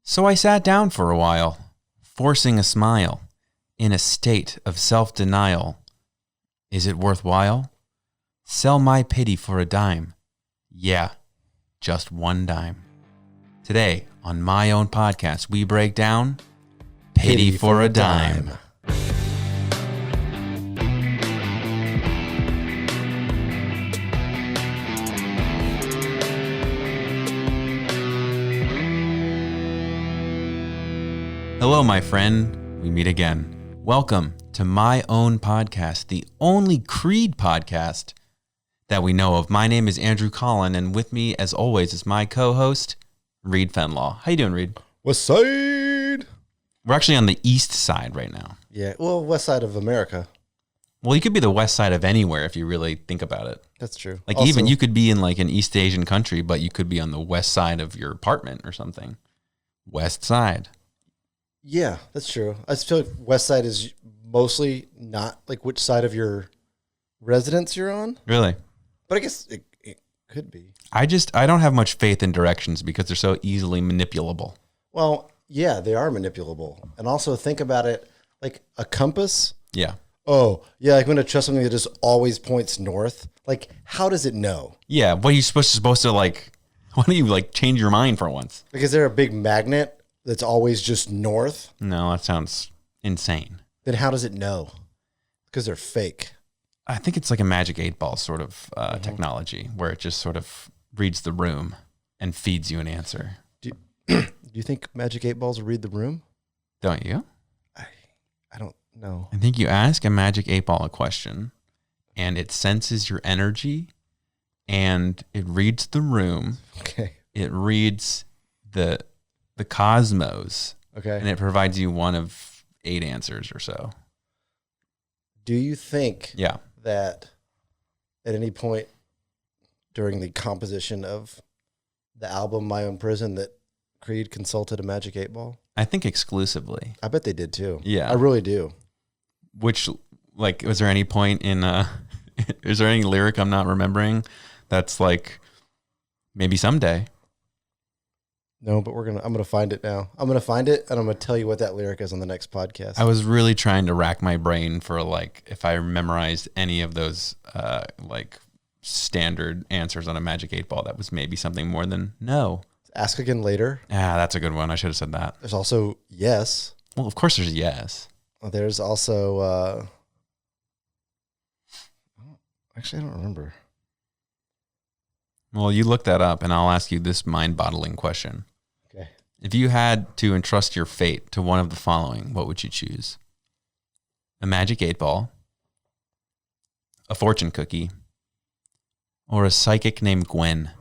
So I sat down for a while, forcing a smile, in a state of self-denial. Is it worthwhile? Sell my pity for a dime. Yeah, just one dime. Today, on my own podcast, we break down Pity for a Dime. Hello, my friend. We meet again. Welcome to my own podcast, the only Creed podcast that we know of. My name is Andrew Colin, and with me, as always, is my co-host, Reid Fenlaw. How you doing, Reid? West side. We're actually on the east side right now. Yeah, well, west side of America. Well, you could be the west side of anywhere if you really think about it. That's true. Like also, even you could be in like an East Asian country, but you could be on the west side of your apartment or something. West side. Yeah, that's true. I feel like west side is mostly not like which side of your residence you're on. Really? But I guess it could be. I don't have much faith in directions because they're so easily manipulable. Well, yeah, they are manipulable. And also think about it like a compass. Yeah. Oh, yeah, like when I trust something that just always points north. Like, how does it know? Yeah, what are you supposed to like, why don't you like change your mind for once? Like, is there a big magnet that's always just north? No, that sounds insane. Then how does it know? Because they're fake. I think it's like a magic 8-ball sort of technology where it just sort of reads the room and feeds you an answer. Do you think magic 8-balls read the room? Don't you? I don't know. I think you ask a magic 8-ball a question and it senses your energy and it reads the room. Okay. It reads the cosmos. Okay. And it provides you one of 8 answers or so. Do you think that at any point during the composition of the album My Own Prison that Creed consulted a magic 8-ball? I think exclusively. I bet they did too. Yeah. I really do. Which, like, was there any point in, is there any lyric I'm not remembering that's like, maybe someday? No, but I'm going to find it now. I'm going to find it and I'm going to tell you what that lyric is on the next podcast. I was really trying to rack my brain for like, if I memorized any of those, like standard answers on a magic 8-ball, that was maybe something more than no. Ask again later. Ah, that's a good one. I should have said that. There's also yes. Well, of course there's yes. There's also, actually, I don't remember. Well, you look that up and I'll ask you this mind-boggling question. Okay. If you had to entrust your fate to one of the following, what would you choose? A magic 8-ball, a fortune cookie, or a psychic named Gwen?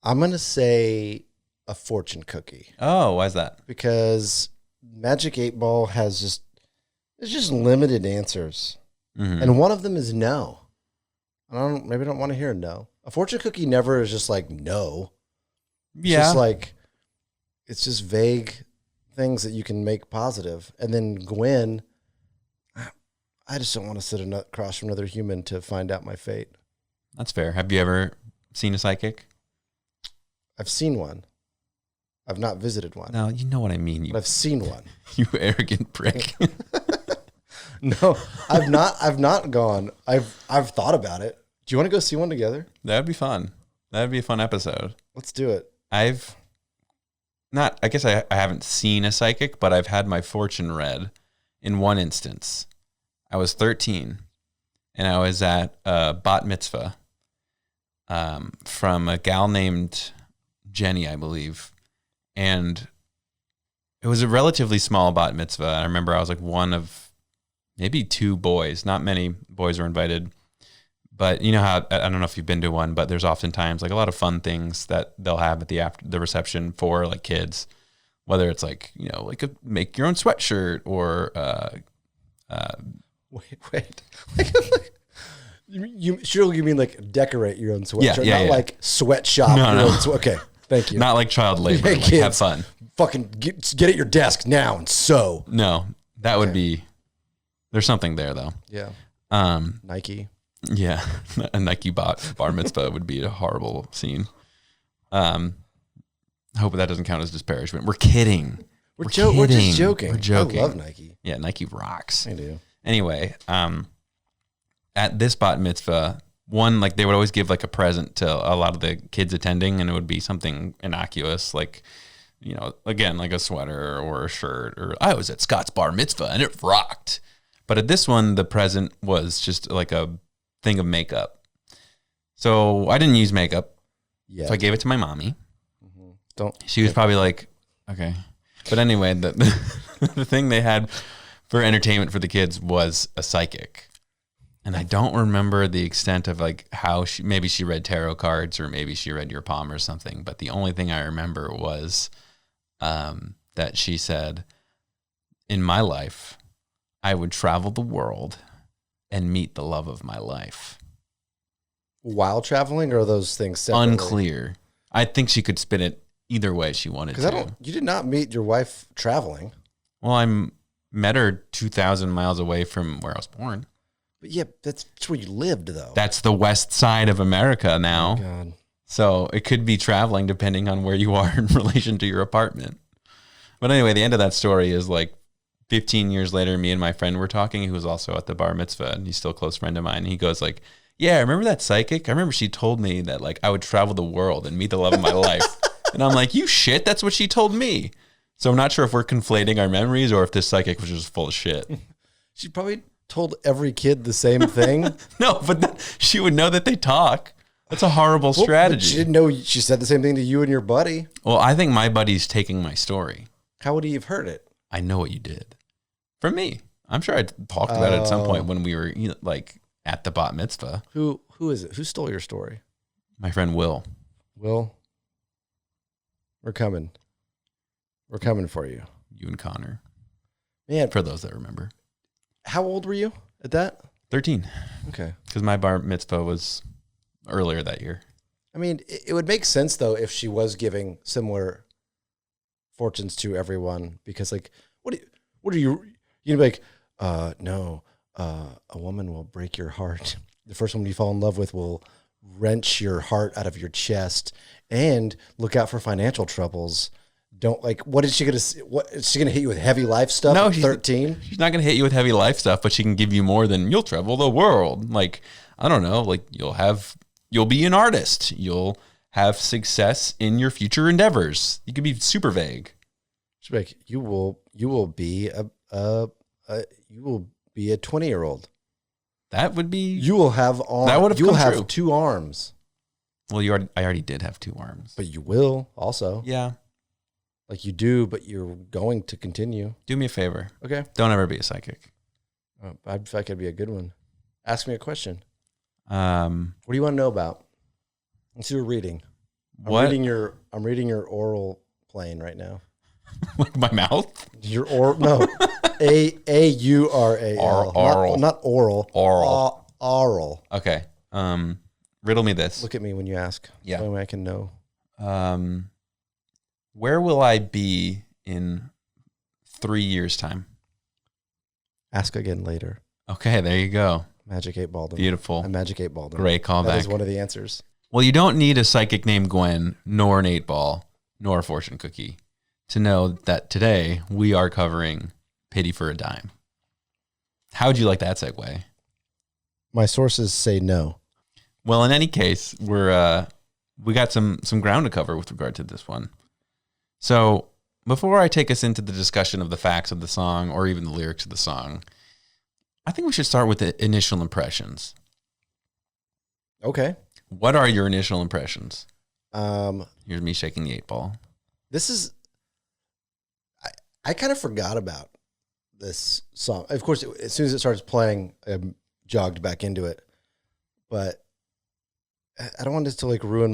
I'm going to say a fortune cookie. Oh, why is that? Because magic 8-ball has just limited answers. Mm-hmm. And one of them is no. Maybe I don't want to hear no. A fortune cookie never is just like no. It's just like, it's just vague things that you can make positive. And then Gwen, I just don't want to sit across from another human to find out my fate. That's fair. Have you ever seen a psychic? I've seen one. I've not visited one. No, you know what I mean. But I've seen one. You arrogant prick. No, I've not gone. I've thought about it. Do you want to go see one together? That'd be fun. That'd be a fun episode. Let's do it. I guess I haven't seen a psychic, but I've had my fortune read in one instance. I was 13 and I was at a bat mitzvah from a gal named Jenny, I believe. And it was a relatively small bat mitzvah. I remember I was like one of maybe 2 boys. Not many boys were invited. But you know how, I don't know if you've been to one, but there's oftentimes like a lot of fun things that they'll have at the reception for like kids, whether it's like, you know, like a make your own sweatshirt or, wait. You surely you mean like decorate your own sweatshirt, not like sweatshop your own okay, thank you. Not like child labor, like have fun. Fucking get at your desk now and sew. No, that would be, there's something there though. Yeah. Nike. Yeah, a Nike bar mitzvah would be a horrible scene. I hope that doesn't count as disparagement. We're kidding. We're just joking. We're joking. I love Nike. Yeah, Nike rocks. I do. Anyway, at this bat mitzvah, one, like they would always give like a present to a lot of the kids attending, and it would be something innocuous, like, you know, again, like a sweater or a shirt, or I was at Scott's bar mitzvah and it rocked. But at this one, the present was just like a thing of makeup. So I didn't use makeup. Yeah. So I gave it to my mommy. Mm-hmm. She was probably like, okay. But anyway, the thing they had for entertainment for the kids was a psychic. And I don't remember the extent of like how maybe she read tarot cards or maybe she read your palm or something. But the only thing I remember was that she said, in my life, I would travel the world and meet the love of my life. While traveling, or are those things separately? Unclear. I think she could spin it either way she wanted to. You did not meet your wife traveling. Well, I met her 2,000 miles away from where I was born. But yeah, that's where you lived, though. That's the west side of America now. Oh, God. So it could be traveling depending on where you are in relation to your apartment. But anyway, the end of that story is like 15 years later, me and my friend were talking, who was also at the bar mitzvah, and he's still a close friend of mine. And he goes like, yeah, remember that psychic? I remember she told me that like I would travel the world and meet the love of my life. And I'm like, you shit, that's what she told me. So I'm not sure if we're conflating our memories or if this psychic was just full of shit. She probably told every kid the same thing. No, but she would know that they talk. That's a horrible strategy. She didn't know she said the same thing to you and your buddy. Well, I think my buddy's taking my story. How would he have heard it? I know what you did. From me. I'm sure I talked about it at some point when we were like at the bat mitzvah. Who is it? Who stole your story? My friend Will. Will, we're coming. We're coming for you. You and Connor. Man. For those that remember. How old were you at that? 13. Okay. Because my bar mitzvah was earlier that year. I mean, it would make sense, though, if she was giving similar fortunes to everyone. Because, like, what are you be like, no, a woman will break your heart. The first woman you fall in love with will wrench your heart out of your chest, and look out for financial troubles. Don't like. What is she gonna? What is she gonna hit you with heavy life stuff? No, 13. She's not gonna hit you with heavy life stuff, but she can give you more than you'll travel the world. Like, I don't know. Like you'll be an artist. You'll have success in your future endeavors. You could be super vague. She's like, you will be a 20-year-old. That would be. You will have arms. That would have. You will have 2 arms. Well, I already did have 2 arms. But you will also. Yeah. Like you do, but you're going to continue. Do me a favor. Okay. Don't ever be a psychic. I feel like it'd be a good one. Ask me a question. What do you want to know about? Let's do a reading. I'm reading your oral plane right now. Like my mouth? Your oral? No. A-U-R-A-L. Oral. Not oral. Oral. Oral. Okay. Riddle me this. Look at me when you ask. Yeah. That way I can know. Where will I be in 3 years' time? Ask again later. Okay, there you go. Magic 8 ball. Beautiful. A magic 8 ball. Great callback. That is one of the answers. Well, you don't need a psychic named Gwen, nor an 8 ball, nor a fortune cookie to know that today we are covering Pity for a Dime. How would you like that segue? My sources say no. Well, in any case, we got some ground to cover with regard to this one. So before I take us into the discussion of the facts of the song or even the lyrics of the song, I think we should start with the initial impressions. Okay. What are your initial impressions? Here's me shaking the 8 ball. This is... I kind of forgot about this song. Of course, as soon as it starts playing, I jogged back into it. But I don't want this to like ruin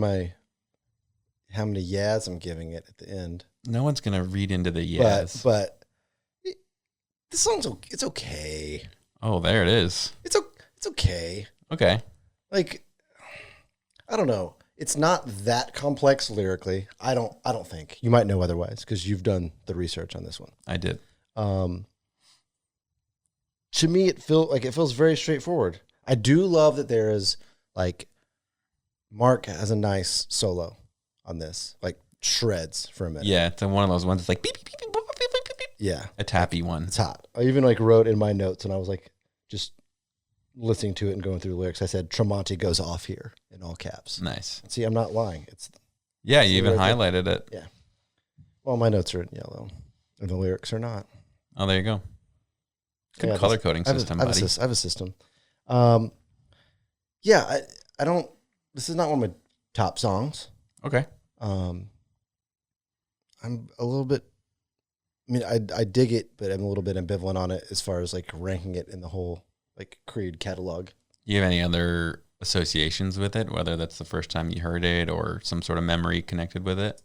how many yads I'm giving it at the end. No one's going to read into the yads. But this song's it's okay. Oh, there it is. It's okay. Okay. Like, I don't know. It's not that complex lyrically. I don't think. You might know otherwise because you've done the research on this one. I did. To me, it feels very straightforward. I do love that there is like Mark has a nice solo on this. Like shreds for a minute. Yeah, it's one of those ones that's like beep, beep, beep, beep, beep, beep, beep, beep. Yeah. A tappy one. It's hot. I even like wrote in my notes, and I was like just listening to it and going through the lyrics. I said Tremonti goes off here in all caps. Nice. See, I'm not lying. You even highlighted it. Yeah. Well, my notes are in yellow, and the lyrics are not. Oh, there you go. Good color coding system, buddy. I have a system. Yeah, I don't. This is not one of my top songs. Okay. I'm a little bit. I mean, I dig it, but I'm a little bit ambivalent on it as far as like ranking it in the whole like Creed catalog. You have any other associations with it, whether that's the first time you heard it or some sort of memory connected with it?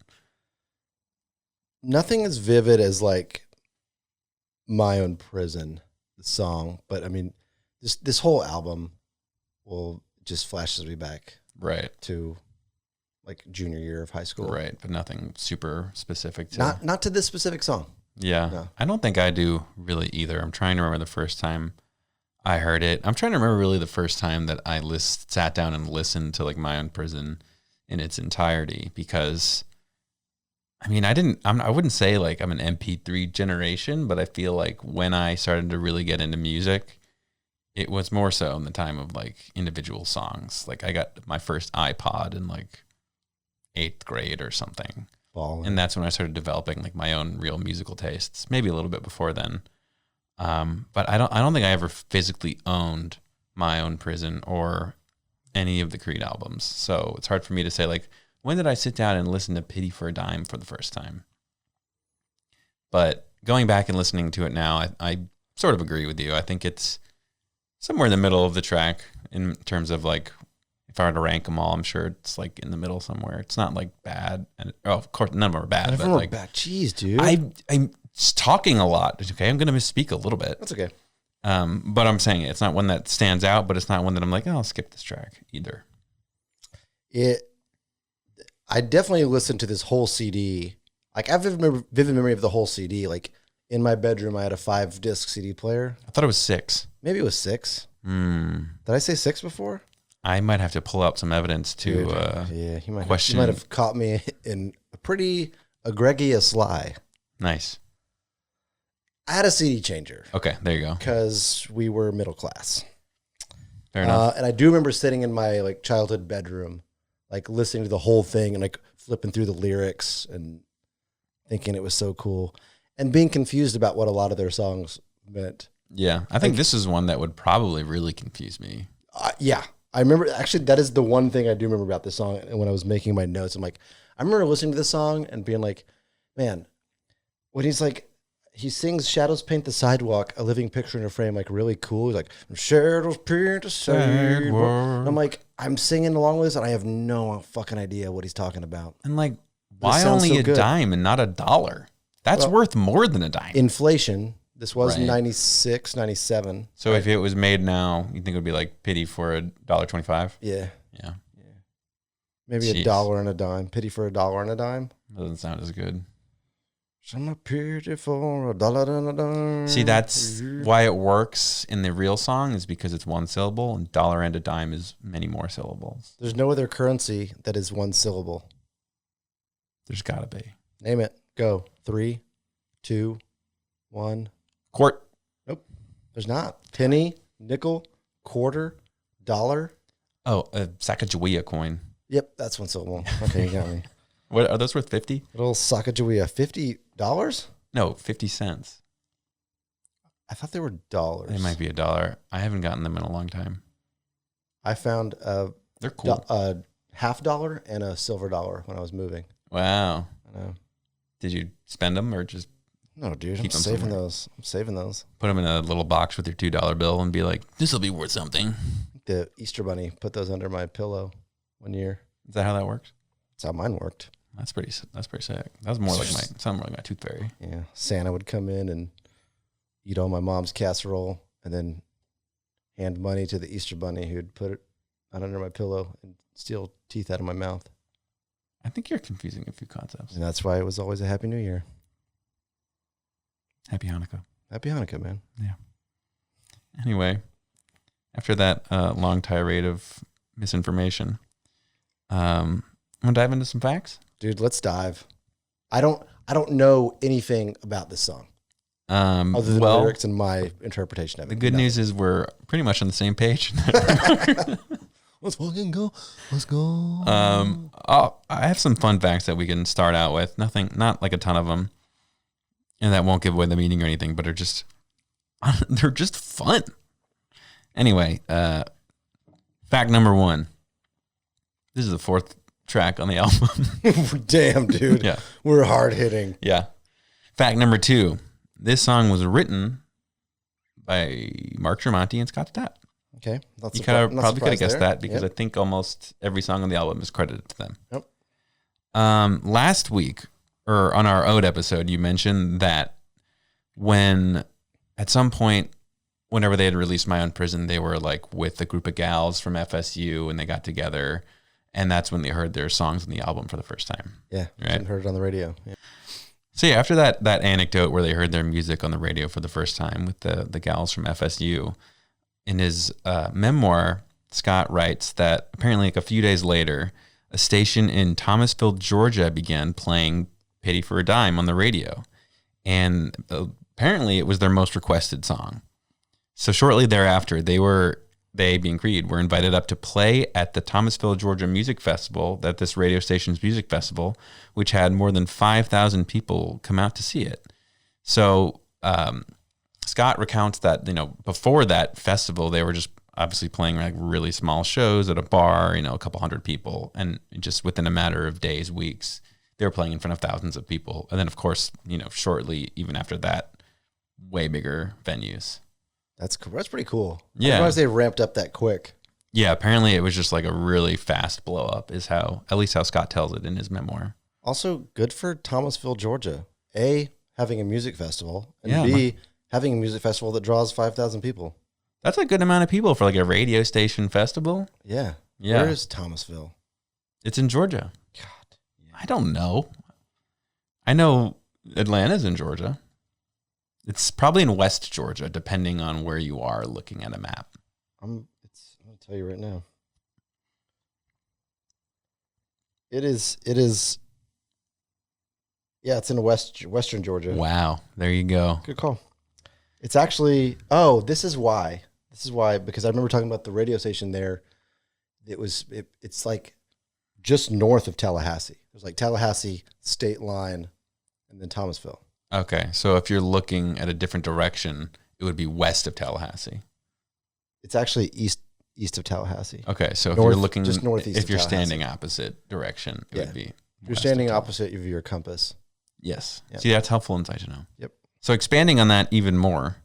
Nothing as vivid as like My Own Prison, the song, but I mean, this whole album will just flashes me back right to like junior year of high school. Right, but nothing super specific to not to this specific song. Yeah. No. I don't think I do really either. I'm trying to remember the first time I heard it. I'm trying to remember really the first time that I sat down and listened to like My Own Prison in its entirety, because I mean, I wouldn't say like I'm an MP3 generation, but I feel like when I started to really get into music, it was more so in the time of like individual songs. Like I got my first iPod in like 8th grade or something. And that's when I started developing like my own real musical tastes, maybe a little bit before then. But I don't think I ever physically owned My Own Prison or any of the Creed albums. So it's hard for me to say like, when did I sit down and listen to Pity for a Dime for the first time? But going back and listening to it now, I sort of agree with you. I think it's somewhere in the middle of the track in terms of like, if I were to rank them all, I'm sure it's like in the middle somewhere. It's not like bad. And of course, none of them are bad. None of them are bad. Jeez, dude. I'm talking a lot. Okay, I'm going to misspeak a little bit. That's okay. But I'm saying it's not one that stands out, but it's not one that I'm like, oh, I'll skip this track either. I definitely listened to this whole CD. Like I have a vivid memory of the whole CD. Like in my bedroom, I had a 5-disc CD player. I thought it was 6. Maybe it was 6. Did I say 6 before? I might have to pull out some evidence to question. You might have caught me in a pretty egregious lie. Nice. I had a CD changer. Okay, there you go. Because we were middle class. Fair enough. And I do remember sitting in my like childhood bedroom, like listening to the whole thing and like flipping through the lyrics and thinking it was so cool and being confused about what a lot of their songs meant. Yeah, I think this is one that would probably really confuse me. Yeah. I remember, actually, that is the one thing I do remember about this song. And when I was making my notes, I'm like, I remember listening to this song and being like, man, when he's like, he sings Shadows Paint the Sidewalk, a living picture in a frame, like really cool. He's like, shadows paint the sidewalk. And I'm like, I'm singing along with this and I have no fucking idea what he's talking about. And like, why only a dime and not $1? That's worth more than a dime. Inflation. This was 96, 97. So if it was made now, you think it would be like Pity for $1.25? Yeah. Yeah. Maybe $1 and a dime. Pity for $1 and a dime. Doesn't sound as good. Some pity for $1 and a dime. See, that's why it works in the real song, is because it's one syllable, and dollar and a dime is many more syllables. There's no other currency that is one syllable. There's got to be. Name it. Go. 3, 2, 1. Quart. Nope. There's not. Penny, nickel, quarter, dollar. Oh, a Sacagawea coin. Yep, that's one syllable. Okay, you got me. What are those worth? 50? Little Sacagawea. $50? No, 50 cents. I thought they were dollars. They might be $1. I haven't gotten them in a long time. I found they're cool. a $50 and a silver dollar when I was moving. Wow. I know. Did you spend them or just? No, dude, I'm saving those. Put them in a little box with your $2 bill and be like, this will be worth something. The Easter Bunny put those under my pillow one year. Is that how that works? That's how mine worked. That's pretty sick. That was more like something like my tooth fairy. Yeah. Santa would come in and eat all my mom's casserole and then hand money to the Easter Bunny who'd put it under my pillow and steal teeth out of my mouth. I think you're confusing a few concepts. And that's why it was always a Happy New Year. Happy Hanukkah. Happy Hanukkah, man. Yeah. Anyway, after that long tirade of misinformation, I'm going to dive into some facts. Dude, let's dive. I don't know anything about this song other than the lyrics and my interpretation of it. The good news is we're pretty much on the same page. Let's fucking go. Let's go. I have some fun facts that we can start out with. Not like a ton of them, and that won't give away the meaning or anything, but they're just fun. Anyway, fact number 1. This is the 4th track on the album. Damn, dude. Yeah. We're hard hitting. Yeah. Fact number 2. This song was written by Mark Tremonti and Scott Stapp. Okay. You probably could have guessed that because I think almost every song on the album is credited to them. Yep. Last week, or on our Ode episode, you mentioned that when at some point, whenever they had released My Own Prison, they were like with a group of gals from FSU and they got together, and that's when they heard their songs on the album for the first time. Yeah. Right? Hadn't heard it on the radio. Yeah. So yeah, after that anecdote where they heard their music on the radio for the first time with the gals from FSU, in his memoir, Scott writes that apparently like a few days later, a station in Thomasville, Georgia began playing Pity for a Dime on the radio. And apparently it was their most requested song. So shortly thereafter, they being Creed, were invited up to play at the Thomasville, Georgia Music Festival, at this radio station's music festival, which had more than 5,000 people come out to see it. So Scott recounts that, before that festival, they were just obviously playing like really small shows at a bar, a couple hundred people. And just within a matter of days, weeks, they were playing in front of thousands of people. And then, of course, shortly, even after that, way bigger venues. That's pretty cool. Yeah. I realized they ramped up that quick. Yeah, apparently it was just like a really fast blow up is at least how Scott tells it in his memoir. Also, good for Thomasville, Georgia. A, having a music festival, and Yeah, B, having a music festival that draws 5,000 people. That's a good amount of people for like a radio station festival. Yeah. Yeah. Where is Thomasville? It's in Georgia. God. Yeah. I don't know. I know Atlanta's in Georgia. It's probably in West Georgia, depending on where you are looking at a map. I'm going to tell you right now. It is. Yeah, it's in Western Georgia. Wow. There you go. Good call. It's actually, this is why. Because I remember talking about the radio station there. It's like just north of Tallahassee. There's like Tallahassee state line and then Thomasville. Okay. So if you're looking at a different direction, it would be west of Tallahassee. It's actually east of Tallahassee. Okay. So if North, you're looking, just northeast if of you're Tallahassee. standing opposite direction, it would be. If you're standing opposite of your compass. Yes. Yep. See, that's helpful insight to know. Yep. So expanding on that even more,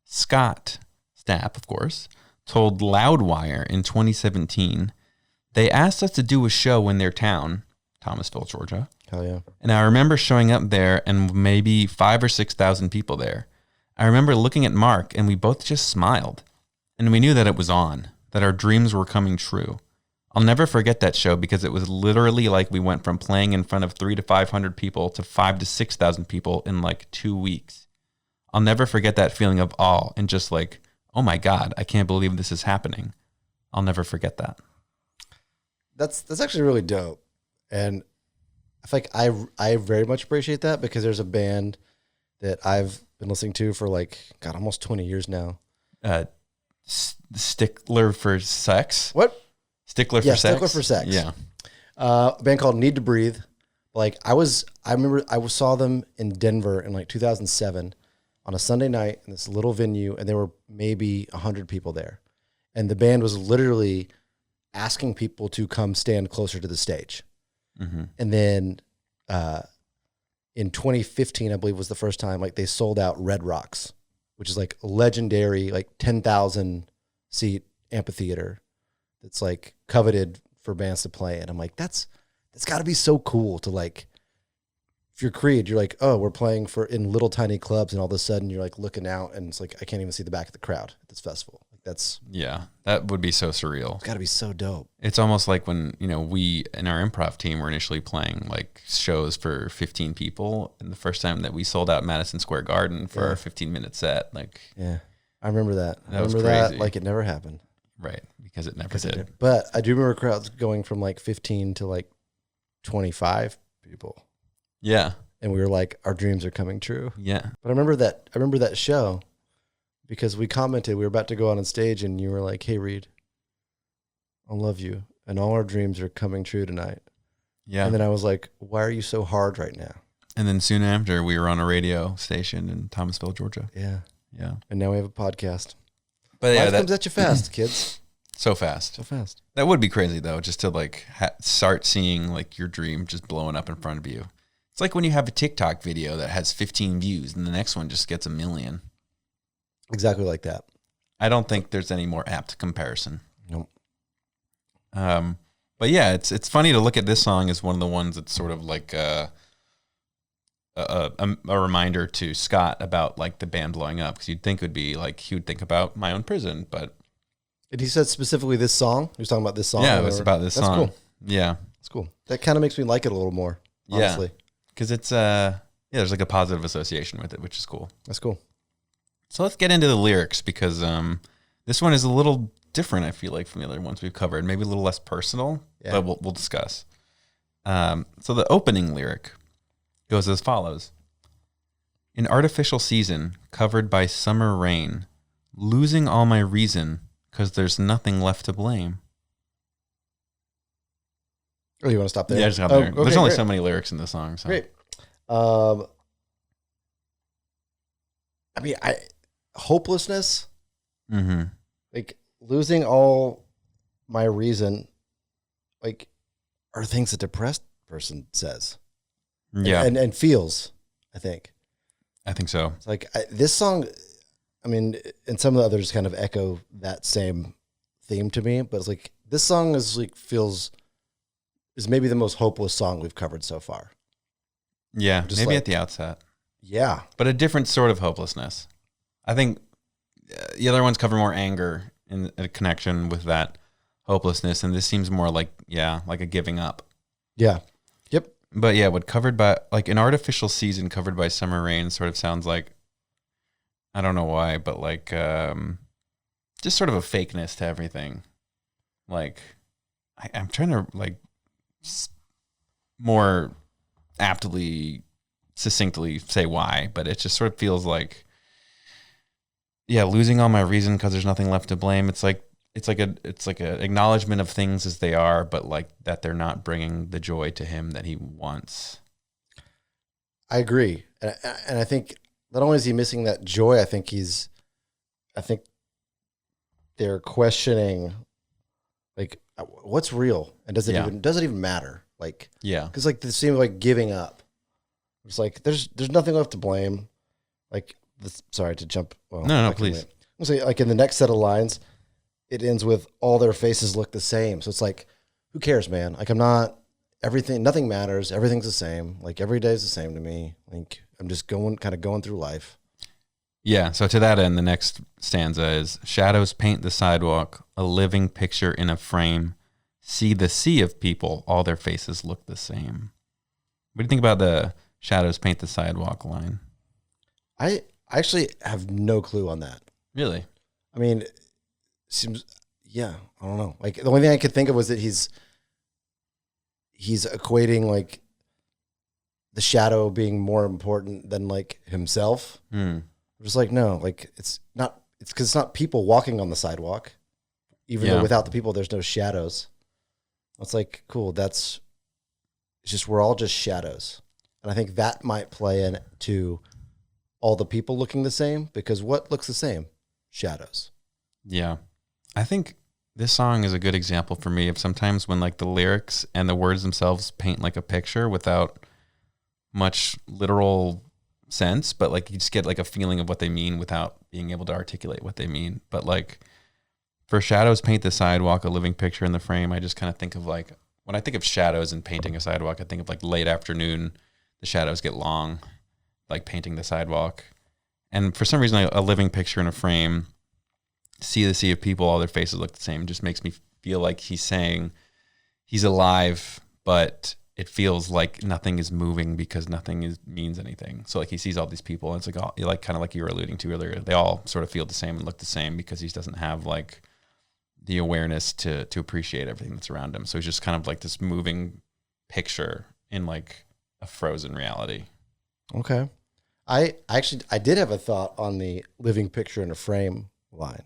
Scott Stapp, of course, told Loudwire in 2017, they asked us to do a show in their town, Thomasville, Georgia. Hell yeah. And I remember showing up there and maybe 5,000 or 6,000 people there. I remember looking at Mark and we both just smiled. And we knew that it was on, that our dreams were coming true. I'll never forget that show because it was literally like we went from playing in front of 300 to 500 people to 5,000 to 6,000 people in like 2 weeks. I'll never forget that feeling of awe and just like, oh my God, I can't believe this is happening. I'll never forget that. That's actually really dope. And I feel like I very much appreciate that because there's a band that I've been listening to for like, God, almost 20 years now. Stickler for Sex? What? Stickler for Sex? Stickler for Sex. Yeah. A band called Need to Breathe. Like I remember I saw them in Denver in like 2007 on a Sunday night in this little venue, and there were maybe 100 people there. And the band was literally asking people to come stand closer to the stage. Mm-hmm. And then in 2015, I believe was the first time, like they sold out Red Rocks, which is like a legendary, like 10,000 seat amphitheater that's like coveted for bands to play. And I'm like, that's gotta be so cool to like, if you're Creed, you're like, oh, we're playing in little tiny clubs. And all of a sudden you're like looking out and it's like, I can't even see the back of the crowd at this festival. Yeah, that would be so surreal. It's got to be so dope. It's almost like when, we in our improv team were initially playing like shows for 15 people. And the first time that we sold out Madison Square Garden for our 15-minute set, like. Yeah, I remember that. I remember that like it never happened. Right, because it never did. But I do remember crowds going from like 15 to like 25 people. Yeah. And we were like, our dreams are coming true. Yeah. But I remember that show because we commented, we were about to go out on stage and you were like, hey, Reid, I love you. And all our dreams are coming true tonight. Yeah. And then I was like, why are you so hard right now? And then soon after, we were on a radio station in Thomasville, Georgia. Yeah. Yeah. And now we have a podcast. But yeah, Life comes at you fast, kids. So fast. So fast. That would be crazy, though, just to like start seeing like your dream just blowing up in front of you. It's like when you have a TikTok video that has 15 views and the next one just gets 1 million. Exactly like that. I don't think there's any more apt comparison. Nope. But yeah, it's funny to look at this song as one of the ones that's sort of like a reminder to Scott about like the band blowing up, because you'd think it would be like he would think about My Own Prison, but And he said specifically this song. He was talking about this song. Yeah, it was about this song. That's cool. Yeah, it's cool. That kind of makes me like it a little more. Honestly. Yeah, because it's there's like a positive association with it, which is cool. That's cool. So let's get into the lyrics, because this one is a little different, I feel like, from the other ones we've covered. Maybe a little less personal, but we'll discuss. So the opening lyric goes as follows. An artificial season covered by summer rain, losing all my reason because there's nothing left to blame. Oh, you want to stop there? Yeah, just stop there. Okay, there's only great. so many lyrics in this song. So. Great. I mean, hopelessness, like losing all my reason, like are things a depressed person says. Yeah. And feels, I think. I think so. It's like this song, I mean, and some of the others kind of echo that same theme to me, but it's like this song is like is maybe the most hopeless song we've covered so far. Yeah, Just maybe like, at the outset. Yeah. But a different sort of hopelessness. I think the other ones cover more anger in a connection with that hopelessness, and this seems more like a giving up. Yeah. Yep. But yeah, what covered by like an artificial season covered by summer rain sort of sounds like, I don't know why, but like just sort of a fakeness to everything. Like I'm trying to like more aptly, succinctly say why, but it just sort of feels like, losing all my reason because there's nothing left to blame. It's like a acknowledgement of things as they are, but like that they're not bringing the joy to him that he wants. I agree. And I think not only is he missing that joy, I think they're questioning like what's real and does it even matter? Like, cause like this seems like giving up. It's like, there's nothing left to blame. Like, sorry to jump. Well, no, please. I'll say like in the next set of lines, it ends with all their faces look the same. So it's like, who cares, man? Like nothing matters. Everything's the same. Like every day is the same to me. Like I'm just going through life. Yeah. So to that end, the next stanza is shadows paint the sidewalk, a living picture in a frame. See the sea of people, all their faces look the same. What do you think about the shadows paint the sidewalk line? I actually have no clue on that. Really? I mean, seems, I don't know. Like the only thing I could think of was that he's equating like the shadow being more important than like himself. I'm just like, no, like it's because it's not people walking on the sidewalk, even though without the people, there's no shadows. It's like, cool. It's just, we're all just shadows. And I think that might play into all the people looking the same, because what looks the same? Shadows. Yeah. I think this song is a good example for me of sometimes when like the lyrics and the words themselves paint like a picture without much literal sense, but like you just get like a feeling of what they mean without being able to articulate what they mean. But like for shadows paint the sidewalk, a living picture in the frame, I just kind of think of like, when I think of shadows and painting a sidewalk, I think of like late afternoon, the shadows get long, like painting the sidewalk. And for some reason, a living picture in a frame, see the sea of people, all their faces look the same, just makes me feel like he's saying he's alive, but it feels like nothing is moving because nothing means anything. So like he sees all these people, and it's like kind of like you were alluding to earlier, they all sort of feel the same and look the same because he doesn't have like the awareness to appreciate everything that's around him. So he's just kind of like this moving picture in like a frozen reality. Okay. I did have a thought on the living picture in a frame line,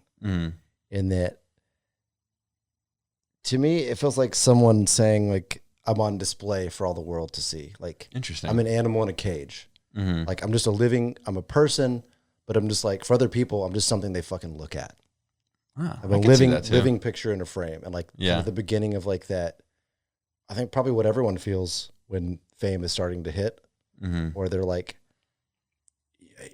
in that, to me, it feels like someone saying, like, I'm on display for all the world to see. Like, interesting. I'm an animal in a cage. Like, I'm a person, but I'm just like, for other people, I'm just something they fucking look at. I'm a living picture in a frame. And like, kind of the beginning of like that, I think probably what everyone feels when fame is starting to hit, or they're like,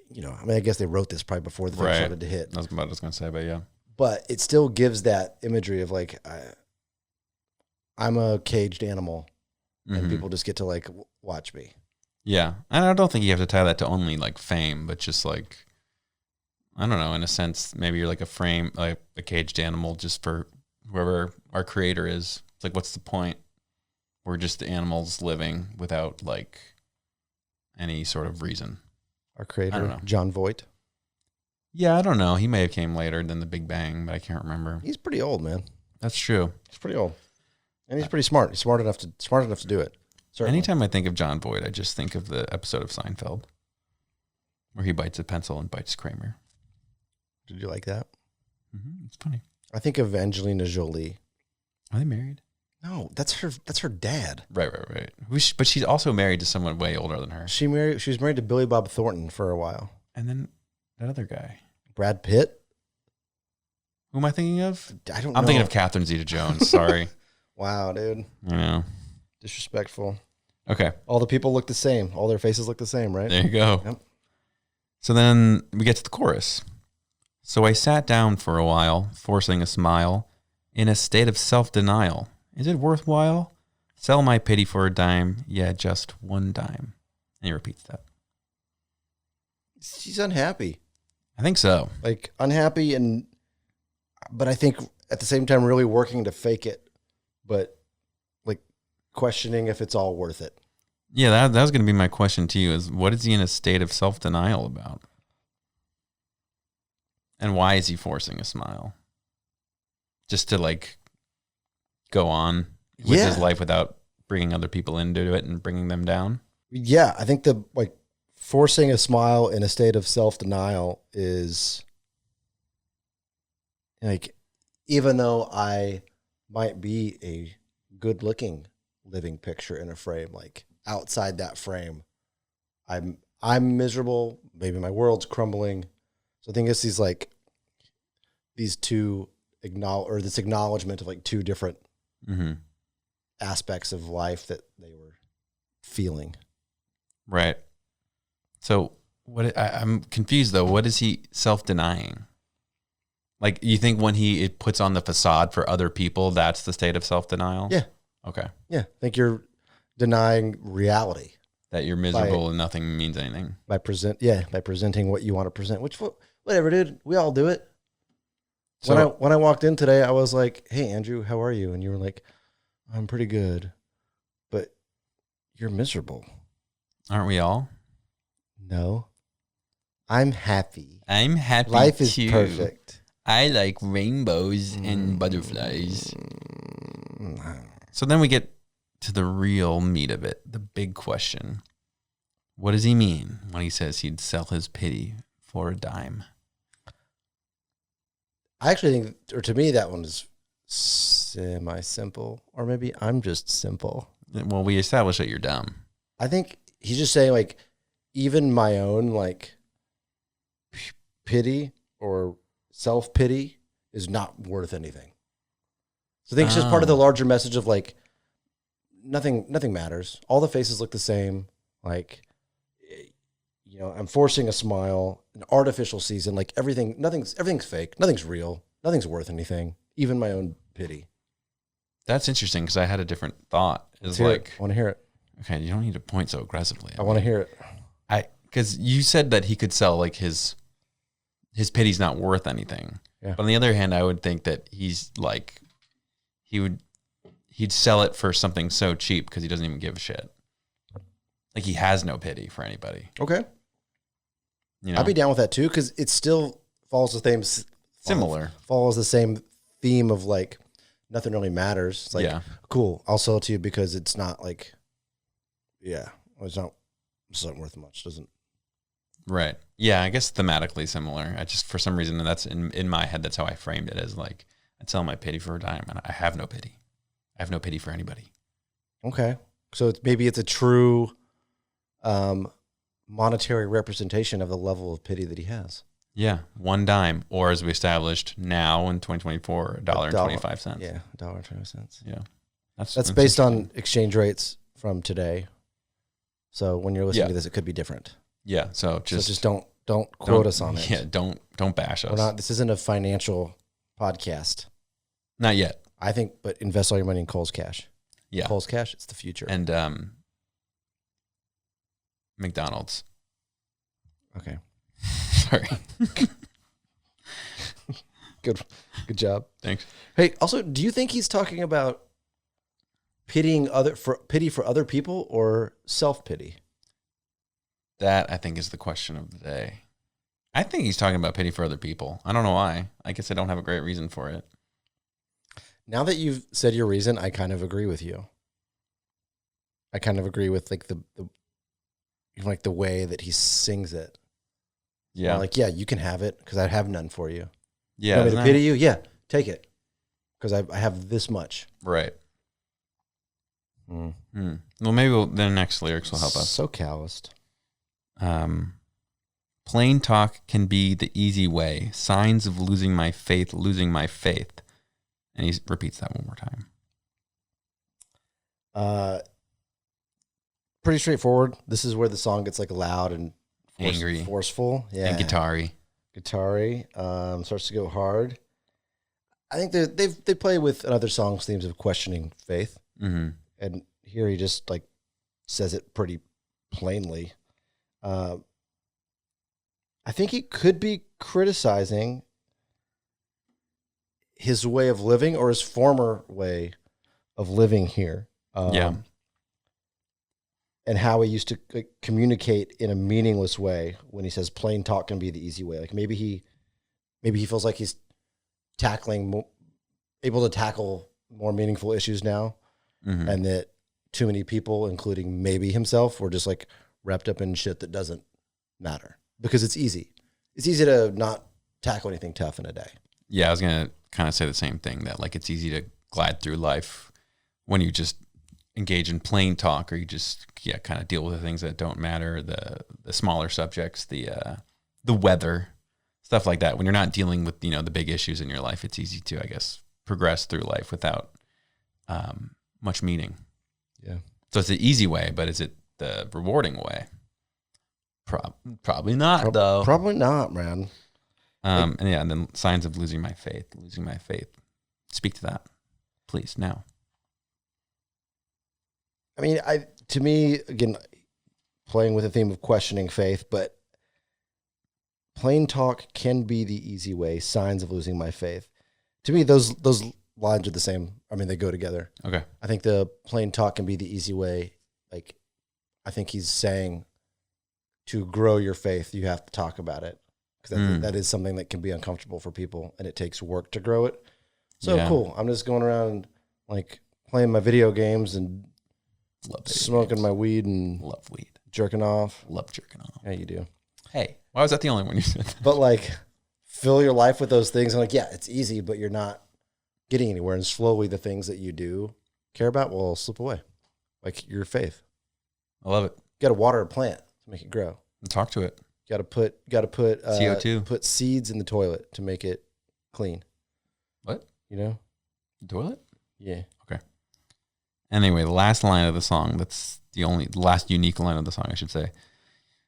you know, I mean, I guess they wrote this probably before the thing started to hit. That's what I was going to say, but yeah. But it still gives that imagery of like, I'm a caged animal, and people just get to like watch me. Yeah. And I don't think you have to tie that to only like fame, but just like, I don't know, in a sense, maybe you're like a frame, like a caged animal just for whoever our creator is. It's like, what's the point? We're just animals living without like any sort of reason. Our creator, John Voight. Yeah, I don't know. He may have came later than the Big Bang, but I can't remember. He's pretty old, man. That's true. He's pretty old. And he's pretty smart. He's smart enough to do it. Certainly. Anytime I think of John Voight, I just think of the episode of Seinfeld where he bites a pencil and bites Kramer. Did you like that? It's funny. I think of Angelina Jolie. Are they married? No, that's her dad. Right. But she's also married to someone way older than her. She was married to Billy Bob Thornton for a while. And then that other guy. Brad Pitt? Who am I thinking of? I don't know. I'm thinking of Catherine Zeta-Jones. Sorry. Wow, dude. I know. Disrespectful. Okay. All the people look the same. All their faces look the same, right? There you go. Yep. So then we get to the chorus. So I sat down for a while, forcing a smile, in a state of self-denial. Is it worthwhile? Sell my pity for a dime. Yeah, just one dime. And he repeats that. She's unhappy. I think so. Like, unhappy, but I think at the same time really working to fake it, but like questioning if it's all worth it. Yeah, that was going to be my question to you, is what is he in a state of self-denial about? And why is he forcing a smile? Just to like go on with his life without bringing other people into it and bringing them down? Yeah, I think the like forcing a smile in a state of self-denial is like, even though I might be a good-looking living picture in a frame, like outside that frame, I'm miserable. Maybe my world's crumbling. So I think it's these two this acknowledgement of like two different aspects of life that they were feeling. Right. So I'm confused though. What is he self-denying? Like, you think when it puts on the facade for other people, that's the state of self-denial? Yeah. Okay. Yeah. I think you're denying reality. That you're miserable and nothing means anything. By presenting what you want to present, which whatever, dude. We all do it. So when I walked in today, I was like, "Hey, Andrew, how are you?" And you were like, "I'm pretty good, but you're miserable." Aren't we all? No, I'm happy. I'm happy. Life is perfect. I like rainbows and butterflies. So then we get to the real meat of it, the big question. What does he mean when he says he'd sell his pity for a dime? I actually think, or to me, that one is semi-simple, or maybe I'm just simple. Well, we established that you're dumb. I think he's just saying, like, even my own, like, pity or self-pity is not worth anything. So I think it's just part of the larger message of, like, nothing matters. All the faces look the same. Like, you know, I'm forcing a smile, an artificial season, like everything's fake. Nothing's real. Nothing's worth anything. Even my own pity. That's interesting because I had a different thought. I want to hear it. Okay, you don't need to point so aggressively. I want to hear it. Because you said that he could sell like his pity's not worth anything. Yeah. But on the other hand, I would think that he's like, he'd sell it for something so cheap because he doesn't even give a shit. Like, he has no pity for anybody. Okay. You know? I'd be down with that too, because it still follows the same theme of like nothing really matters. It's like, cool, I'll sell it to you because it's not like, Well, it's not worth much, doesn't. Right. Yeah, I guess thematically similar. I just, for some reason, and that's in my head, that's how I framed it, as like, I sell my pity for a dime, and I have no pity. I have no pity for anybody. Okay. So maybe it's a true monetary representation of the level of pity that he has. Yeah, one dime, or as we established now in 2024, $1.25. Yeah, $1.25. Yeah. That's based on exchange rates from today. So when you're listening to this, it could be different. Yeah, so just don't quote us on it. Yeah, don't bash us. This isn't a financial podcast. Not yet. I think, but invest all your money in Kohl's Cash. Yeah. Kohl's Cash, it's the future. And McDonald's. Okay. Sorry. Good job. Thanks. Hey, also, do you think he's talking about pity for other people or self-pity? That, I think, is the question of the day. I think he's talking about pity for other people. I don't know why. I guess I don't have a great reason for it. Now that you've said your reason, I kind of agree with you. I kind of agree with like the way that he sings it. Yeah. Like, yeah, you can have it because I have none for you. Yeah. You want me to pity you? Yeah, take it. Because I have this much. Right. Well, maybe the next lyrics will help us. So calloused. Plain talk can be the easy way. Signs of losing my faith. And he repeats that one more time. Pretty straightforward. This is where the song gets like loud and angry, forceful. Yeah. And guitar-y. Starts to go hard. I think they play with other songs themes of questioning faith. Mm-hmm. And here he just like says it pretty plainly. I think he could be criticizing his way of living or his former way of living here. And how he used to communicate in a meaningless way when he says plain talk can be the easy way. Like maybe he feels like he's able to tackle more meaningful issues now. Mm-hmm. And that too many people, including maybe himself, were just like wrapped up in shit that doesn't matter because it's easy. It's easy to not tackle anything tough in a day. Yeah, I was going to kind of say the same thing, that like it's easy to glide through life when you just engage in plain talk, or you just kind of deal with the things that don't matter, the smaller subjects, the weather, stuff like that. When you're not dealing with the big issues in your life, it's easy to, I guess, progress through life without much meaning. Yeah. So it's the easy way, but is it the rewarding way? Probably not, though. Probably not, man. And then signs of losing my faith. Speak to that, please, now. I mean, to me, again, playing with the theme of questioning faith, but plain talk can be the easy way. Signs of losing my faith. To me, those lines are the same. I mean, they go together. Okay. I think the plain talk can be the easy way. Like, I think he's saying to grow your faith, you have to talk about it. Because that is something that can be uncomfortable for people, and it takes work to grow it. So cool. I'm just going around like playing my video games and smoking my weed and love weed, jerking off. Love jerking off. Yeah, you do. Hey, why was that the only one you said that? But like, fill your life with those things. And like, yeah, it's easy, but you're not getting anywhere. And slowly, the things that you do care about will slip away, like your faith. I love it. You got to water a plant to make it grow. And talk to it. Got to put CO2. Put seeds in the toilet to make it clean. What? The toilet? Yeah. Okay. Anyway, the last line of the song, that's the last unique line of the song, I should say.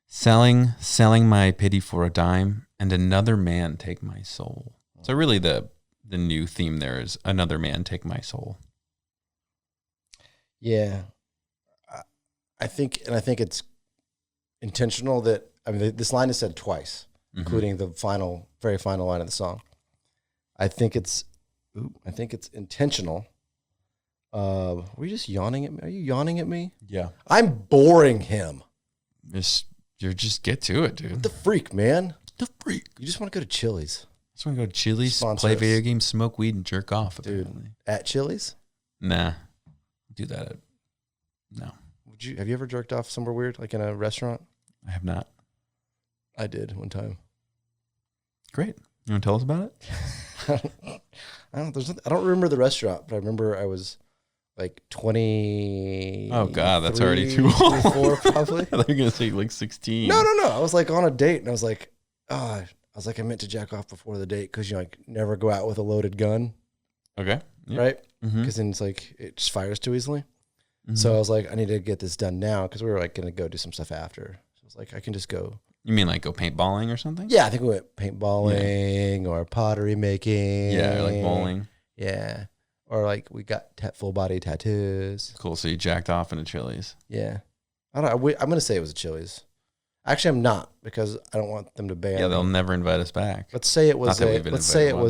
Selling my pity for a dime, and another man take my soul. So really the new theme there is another man take my soul. Yeah. I think it's intentional that, I mean, this line is said twice, including the very final line of the song. I think it's intentional. Were you just yawning at me? Are you yawning at me? Yeah. I'm boring him. Just get to it, dude. What the freak, man? The freak. You just want to go to Chili's. Just want to go to Chili's, Sponsor play us. video games, smoke weed, and jerk off, apparently. Dude, at Chili's? Nah. Do that. No. Have you ever jerked off somewhere weird, like in a restaurant? I have not. I did one time. Great. You want to tell us about it? I don't remember the restaurant, but I remember I was like 20. Oh God, that's already too old. 24 probably. I thought you were gonna say like 16. No. I was like on a date, and I was like, I meant to jack off before the date because like never go out with a loaded gun. Okay. Yeah. Right? Mm-hmm. Because then it's like it just fires too easly. Mm-hmm. So I was like, I need to get this done now because we were like gonna go do some stuff after. So I was like, I can just go. You mean like go paintballing or something? Yeah, I think we went paintballing or pottery making. Yeah, or like bowling. Yeah. Or like we got full body tattoos. Cool. So you jacked off in a Chili's. Yeah. I don't know. I'm going to say it was a Chili's. Actually, I'm not because I don't want them to ban. Yeah, they'll never invite us back. Let's say it was Morton Steakhouse.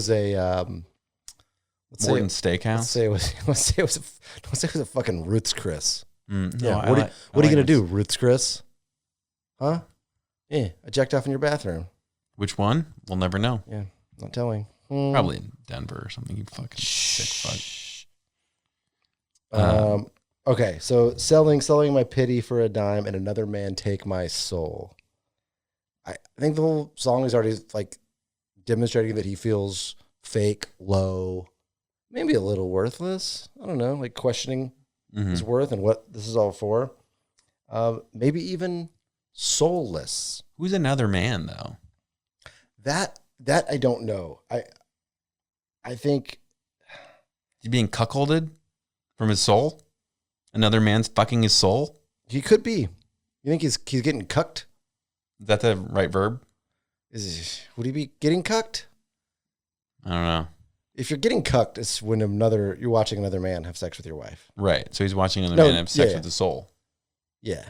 Let's say it was a fucking Ruth's Chris. Yeah. What are you going to do, Ruth's Chris? Huh? Yeah, I jacked off in your bathroom. Which one? We'll never know. Yeah, not telling. Probably in Denver or something. You fucking sick fuck. Okay, so selling my pity for a dime and another man take my soul. I think the whole song is already like demonstrating that he feels fake, low, maybe a little worthless. I don't know, like questioning his worth and what this is all for. Maybe even soulless. Who's another man though? That I don't know. I think he's being cuckolded from his soul. Another man's fucking his soul. He could be. You think he's getting cucked? Is that the right verb? Would he be getting cucked? I don't know. If you're getting cucked, it's when you're watching another man have sex with your wife. Right. So he's watching another man have sex with his soul. Yeah.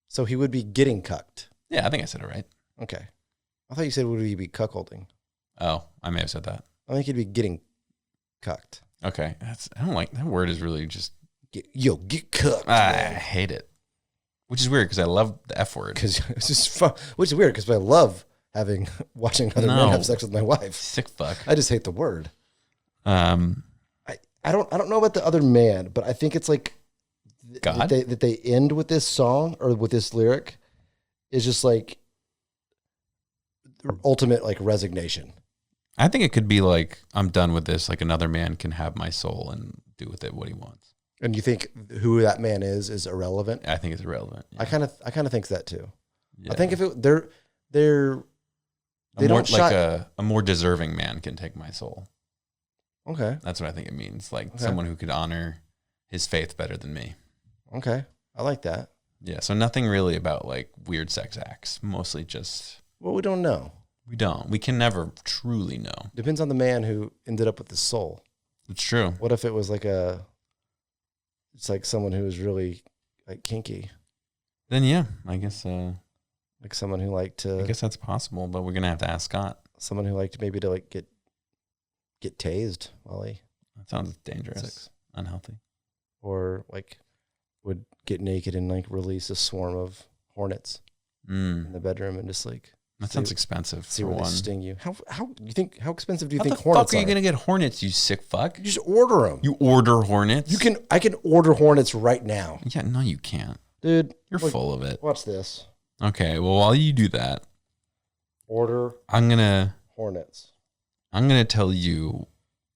So he would be getting cucked. Yeah, I think I said it right. Okay. I thought you said would he be cuckolding? Oh, I may have said that. I think he'd be getting cucked. Okay. I don't like that word is really just get cucked. I hate it. Which is weird because I love the F word. Because it's just fun. Which is weird because I love watching other men have sex with my wife. Sick fuck. I just hate the word. I don't know about the other man, but I think it's like God? that they end with this song or with this lyric is just like the ultimate like resignation. I think it could be like, I'm done with this. Like another man can have my soul and do with it what he wants. And you think who that man is irrelevant? I think it's irrelevant. Yeah. I kind of think that too. Yeah. I think if they don't like a more deserving man can take my soul. Okay. That's what I think it means. Like someone who could honor his faith better than me. Okay. I like that. Yeah. So nothing really about like weird sex acts. Mostly just. Well, we don't know. We don't. We can never truly know. Depends on the man who ended up with his soul. It's true. What if it was like it's like someone who was really like kinky? Then yeah, I guess. Like someone who liked to. I guess that's possible, but we're gonna have to ask Scott. Someone who liked maybe to like get tased while he. That sounds dangerous, unhealthy. Or like would get naked and like release a swarm of hornets in the bedroom and just like. That sounds expensive. See where they sting you. How expensive do you How think hornets are? the fuck are you gonna get hornets? You sick fuck. You just order them. You order hornets. I can order hornets right now. Yeah, no, you can't, dude. You're full of it. Watch this. Okay, well, while you do that, I'm gonna tell you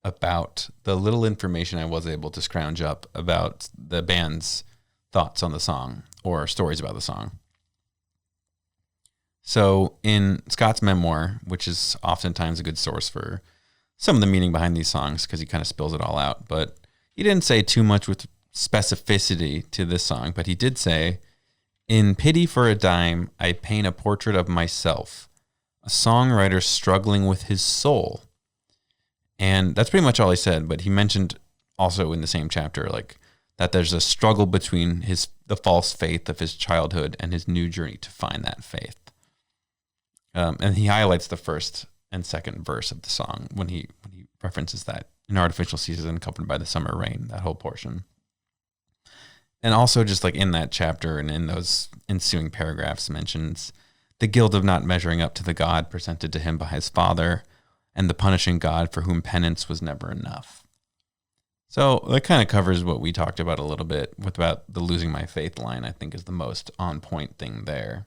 about the little information I was able to scrounge up about the band's thoughts on the song or stories about the song. So in Scott's memoir, which is oftentimes a good source for some of the meaning behind these songs because he kind of spills it all out, but he didn't say too much with specificity to this song, but he did say, "In Pity for a Dime, I paint a portrait of myself, a songwriter struggling with his soul." And that's pretty much all he said, but he mentioned also in the same chapter like that there's a struggle between the false faith of his childhood and his new journey to find that faith. And he highlights the first and second verse of the song when he references that an artificial season accompanied by the summer rain, that whole portion. And also just like in that chapter and in those ensuing paragraphs mentions the guilt of not measuring up to the God presented to him by his father and the punishing God for whom penance was never enough. So that kind of covers what we talked about a little bit with about the losing my faith line. I think is the most on point thing there.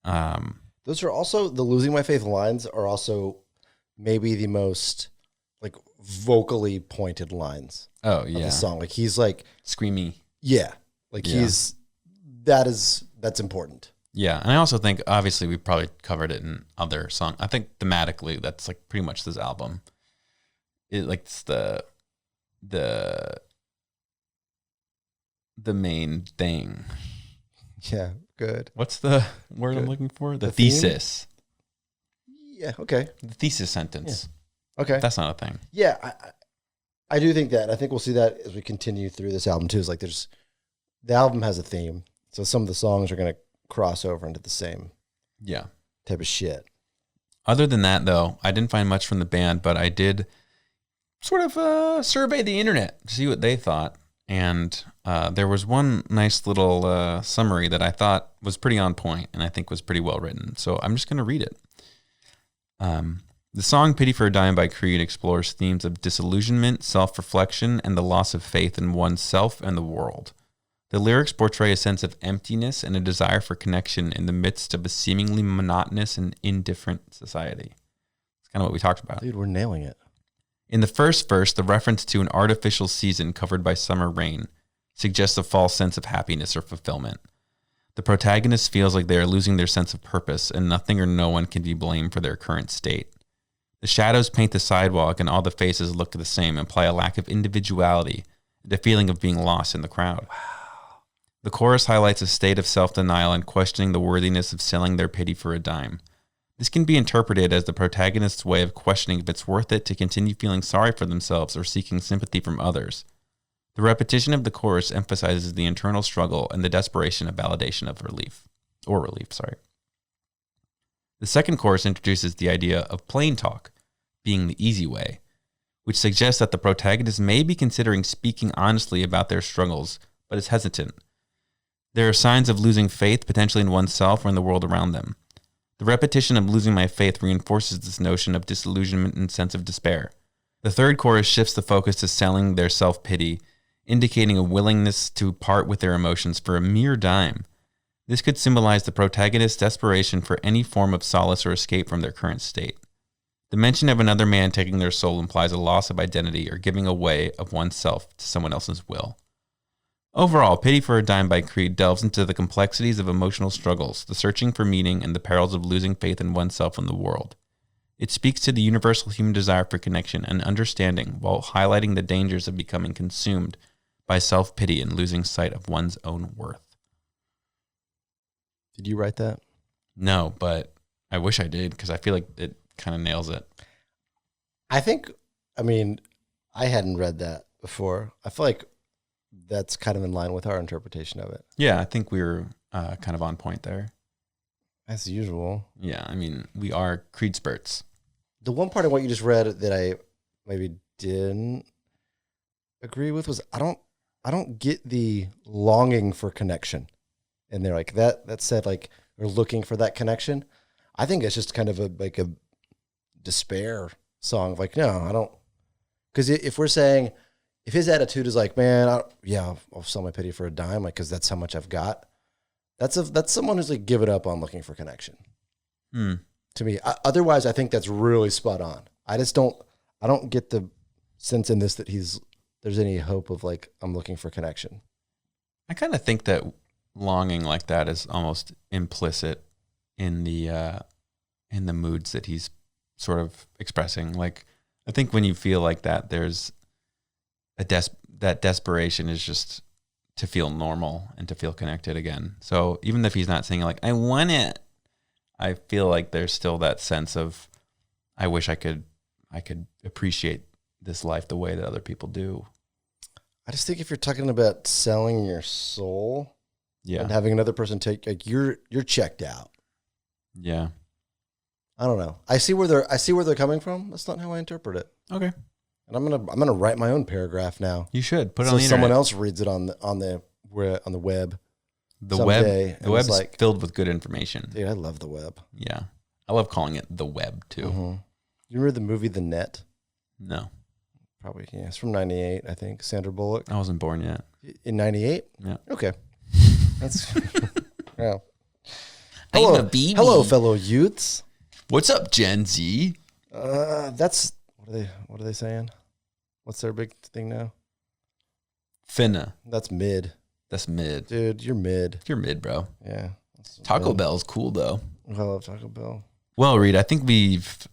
Those are also the losing my faith lines are also maybe the most like vocally pointed lines. Oh of yeah, the song. Like he's like screamy. Yeah, like that's important. Yeah, and I also think obviously we probably covered it in other songs. I think thematically that's like pretty much this album. It's the main thing. Yeah, good. What's the word Good. I'm looking for? The theme? thesis. Yeah, okay. The thesis sentence. Yeah. Okay. That's not a thing. Yeah, I do think that. I think we'll see that as we continue through this album too. Is like the album has a theme, so some of the songs are going to cross over into the same type of shit. Other than that, though, I didn't find much from the band, but I did sort of survey the internet to see what they thought. And there was one nice little summary that I thought was pretty on point and I think was pretty well written. So I'm just going to read it. The song Pity for a Dime by Creed explores themes of disillusionment, self-reflection, and the loss of faith in oneself and the world. The lyrics portray a sense of emptiness and a desire for connection in the midst of a seemingly monotonous and indifferent society. It's kind of what we talked about. Dude, we're nailing it. In the first verse, the reference to an artificial season covered by summer rain suggests a false sense of happiness or fulfillment. The protagonist feels like they are losing their sense of purpose, and nothing or no one can be blamed for their current state. The shadows paint the sidewalk, and all the faces look the same, imply a lack of individuality and a feeling of being lost in the crowd. Wow. The chorus highlights a state of self-denial and questioning the worthiness of selling their pity for a dime. This can be interpreted as the protagonist's way of questioning if it's worth it to continue feeling sorry for themselves or seeking sympathy from others. The repetition of the chorus emphasizes the internal struggle and the desperation of validation of relief. The second chorus introduces the idea of plain talk being the easy way, which suggests that the protagonist may be considering speaking honestly about their struggles, but is hesitant. There are signs of losing faith, potentially in oneself or in the world around them. The repetition of losing my faith reinforces this notion of disillusionment and sense of despair. The third chorus shifts the focus to selling their self-pity, indicating a willingness to part with their emotions for a mere dime. This could symbolize the protagonist's desperation for any form of solace or escape from their current state. The mention of another man taking their soul implies a loss of identity or giving away of oneself to someone else's will. Overall, Pity for a Dime by Creed delves into the complexities of emotional struggles, the searching for meaning, and the perils of losing faith in oneself and the world. It speaks to the universal human desire for connection and understanding while highlighting the dangers of becoming consumed by self-pity and losing sight of one's own worth. Did you write that? No, but I wish I did because I feel like it kind of nails it. I hadn't read that before. I feel like that's kind of in line with our interpretation of it. Yeah, I think we were kind of on point there. As usual. Yeah, we are Creed spurts. The one part of what you just read that I maybe didn't agree with was I don't get the longing for connection. And they're like that said like we're looking for that connection. I think it's just kind of a despair song. Like, no, I don't. Because if we're saying, if his attitude is like, man, I'll sell my pity for a dime, like, because that's how much I've got. That's someone who's like given up on looking for connection. To me, otherwise, I think that's really spot on. I don't get the sense in this that there's any hope of like I'm looking for connection. I kind of think that longing like that is almost implicit in the moods that he's sort of expressing. Like, I think when you feel like that, there's that desperation is just to feel normal and to feel connected again. So even if he's not saying like, I want it, I feel like there's still that sense of, I wish I could appreciate this life the way that other people do. I just think if you're talking about selling your soul, and having another person take, like, you're checked out. Yeah. I don't know. I see where they're coming from. That's not how I interpret it. Okay. And I'm gonna write my own paragraph now. You should put it on so the internet. Someone else reads it on the web. The web's like, filled with good information. Dude, I love the web. Yeah, I love calling it the web too. Mm-hmm. You remember the movie The Net? No. Probably, yeah. It's from 98, I think. Sandra Bullock. I wasn't born yet. In 98? Yeah. Okay. That's, yeah. I'm a baby. Hello, fellow youths. What's up, Gen Z? That's, what are they saying? What's their big thing now? Finna. That's mid. That's mid. Dude, you're mid. You're mid, bro. Yeah. Taco Bell's cool, though. I love Taco Bell. Well, Reed, I think we've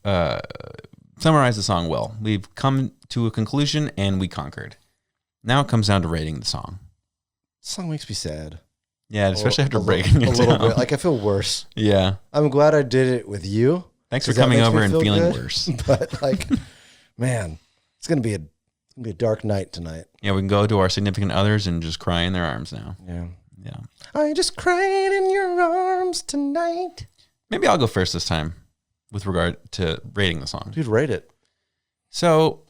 summarized the song well. We've come to a conclusion, and we conquered. Now it comes down to rating the song. This song makes me sad. Yeah, especially after breaking it down. A little bit. Like, I feel worse. Yeah. I'm glad I did it with you. Thanks for coming over and feeling worse. But, like, man, it's going to be a dark night tonight. Yeah, we can go to our significant others and just cry in their arms now. Yeah. Yeah. I'm just crying in your arms tonight. Maybe I'll go first this time with regard to rating the song. Dude, rate it. So,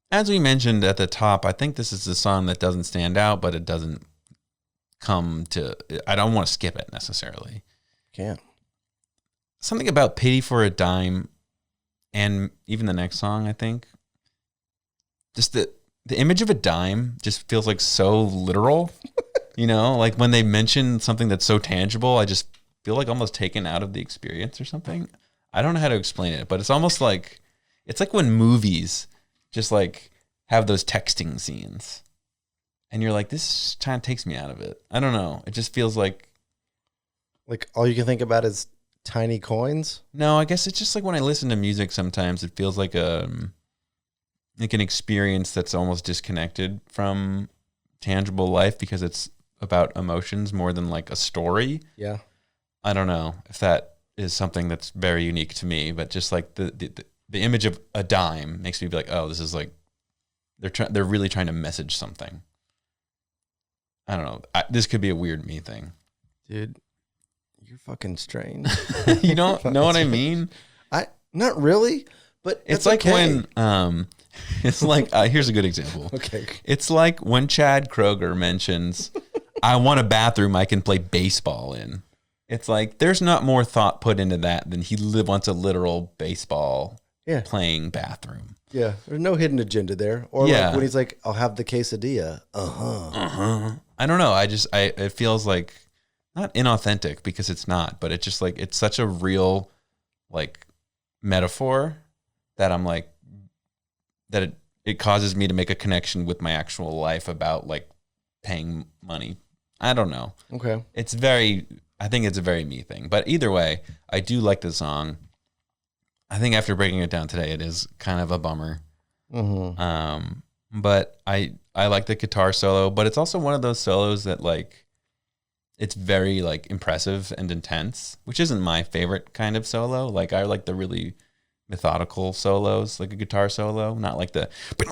as we mentioned at the top, I think this is a song that doesn't stand out, but it doesn't come to... I don't want to skip it necessarily. Can't. Something about Pity for a Dime and even the next song, I think. Just the image of a dime just feels like so literal. You know, like when they mention something that's so tangible, I just feel like almost taken out of the experience or something. I don't know how to explain it, but it's almost like, it's like when movies just like have those texting scenes and you're like, this kind of takes me out of it. I don't know. It just feels like all you can think about is tiny coins. No, I guess it's just like when I listen to music, sometimes it feels like an experience that's almost disconnected from tangible life because it's about emotions more than like a story. Yeah. I don't know if that is something that's very unique to me, but just like the image of a dime makes me be like, oh, this is like, they're really trying to message something. I don't know. This could be a weird me thing. Dude, you're fucking strange. You don't know what I mean? Not really, but it's like okay. When, it's like, here's a good example. Okay. It's like when Chad Kroger mentions, I want a bathroom I can play baseball in. It's like, there's not more thought put into that than he wants a literal baseball playing bathroom. Yeah. There's no hidden agenda there. Or like when he's like, I'll have the quesadilla. I don't know. It feels like not inauthentic because it's not, but it's just like, it's such a real like metaphor that I'm like, that it causes me to make a connection with my actual life about like paying money. I don't know. Okay. I think it's a very me thing, but either way, I do like the song. I think after breaking it down today, it is kind of a bummer. Mm-hmm. But I like the guitar solo, but it's also one of those solos that like, it's very like impressive and intense, which isn't my favorite kind of solo. Like I like the really methodical solos, like a guitar solo, not like the. You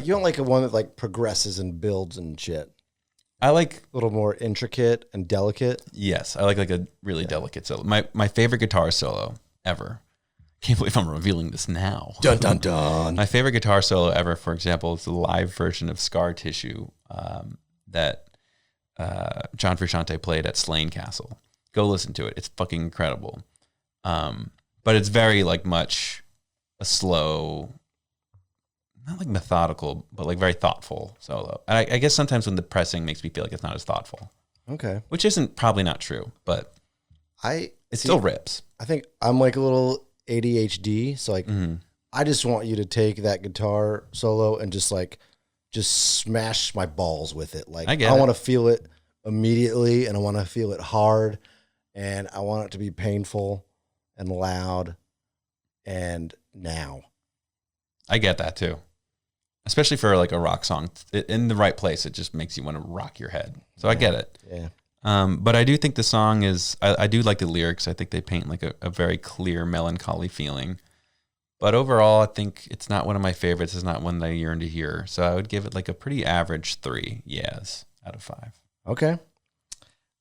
don't like a one that like progresses and builds and shit. I like a little more intricate and delicate. Yes, I like a really delicate solo. My favorite guitar solo ever. Can't believe I'm revealing this now. Dun dun dun. My favorite guitar solo ever, for example, is the live version of Scar Tissue that John Frusciante played at Slane Castle. Go listen to it. It's fucking incredible. But it's very like much a slow, not like methodical, but like very thoughtful solo. And I guess sometimes when the pressing makes me feel like it's not as thoughtful. Okay. Which isn't probably not true, but it still rips. I think I'm like a little ADHD. So like, I just want you to take that guitar solo and just smash my balls with it. Like I want to feel it immediately and I want to feel it hard and I want it to be painful and loud and now. I get that too. Especially for like a rock song in the right place. It just makes you want to rock your head. So I get it. Yeah. But I do think the song is, I do like the lyrics. I think they paint like a very clear melancholy feeling. But overall, I think it's not one of my favorites. It's not one that I yearn to hear. So I would give it like a pretty average 3 yeahs out of 5. Okay.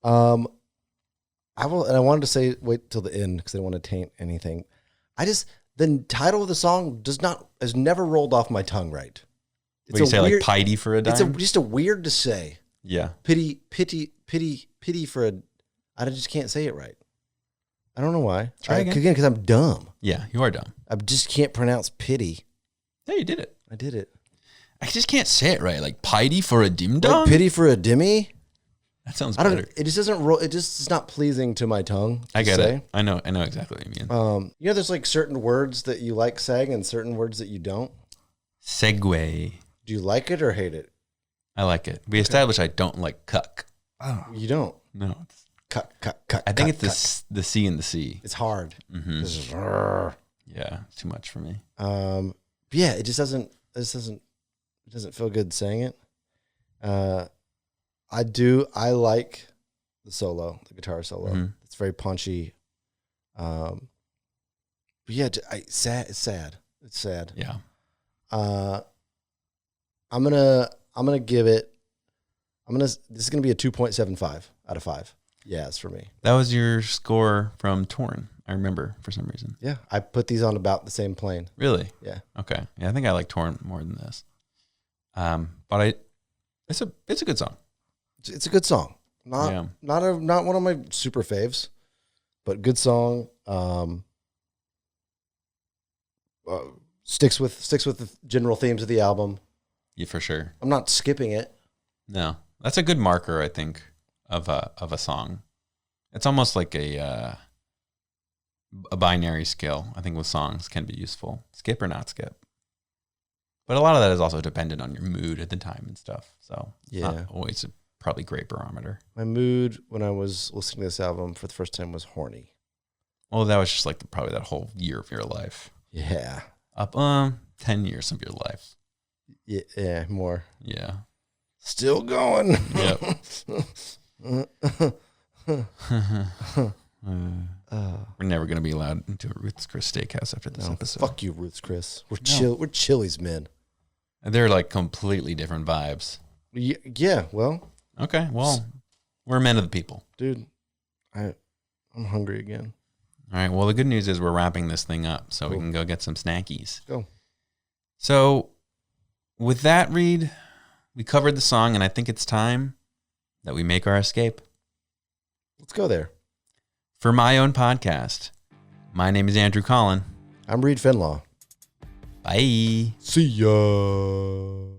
I wanted to say wait till the end because I don't want to taint anything. The title of the song has never rolled off my tongue right. It's say weird, like pity for a dime? It's just a weird to say. Yeah. Pity for a, I just can't say it right. I don't know why. Try again. Again, because I'm dumb. Yeah, you are dumb. I just can't pronounce pity. Yeah, you did it. I did it. I just can't say it right. Like piety for a dim dong. Like pity for a dimmy. That sounds better. It just doesn't roll. It just is not pleasing to my tongue. I get it. I know exactly what you mean. You know, there's like certain words that you like saying and certain words that you don't. Segue. Do you like it or hate it? I like it. We established I don't like cuck. Oh, you don't. No. Cut. I think it's the C and the C. It's hard. Mm-hmm. Yeah, it's too much for me. Yeah, it just doesn't. It doesn't feel good saying it. I like the solo, the guitar solo. Mm-hmm. It's very punchy. But yeah, it's sad. It's sad. Yeah. I'm gonna give it. This is gonna be a 2.75 out of 5. Yeah, it's for me. That was your score from Torn. I remember for some reason. Yeah, I put these on about the same plane. Really? Yeah. Okay. Yeah, I think I like Torn more than this. But it's a good song. It's a good song. Not one of my super faves, but good song. Sticks with the general themes of the album. Yeah, for sure. I'm not skipping it. No, that's a good marker, I think, of a song. It's almost like a binary scale. I think with songs can be useful. Skip or not skip. But a lot of that is also dependent on your mood at the time and stuff. So it's not always a probably great barometer. My mood when I was listening to this album for the first time was horny. Well, that was just like probably that whole year of your life. Yeah. Up 10 years of your life. Yeah, more. Yeah. Still going. Yep. We're never going to be allowed into a Ruth's Chris Steakhouse after this episode. Fuck you, Ruth's Chris. We're Chili's men. They're like completely different vibes. Yeah, well. Okay, well, we're men of the people. Dude, I'm hungry again. All right, well, the good news is we're wrapping this thing up, so we can go get some snackies. Go. So, with that, Reed, we covered the song, and I think it's time that we make our escape. Let's go there. For my own podcast, my name is Andrew Colin. I'm Reid Fenlaw. Bye. See ya.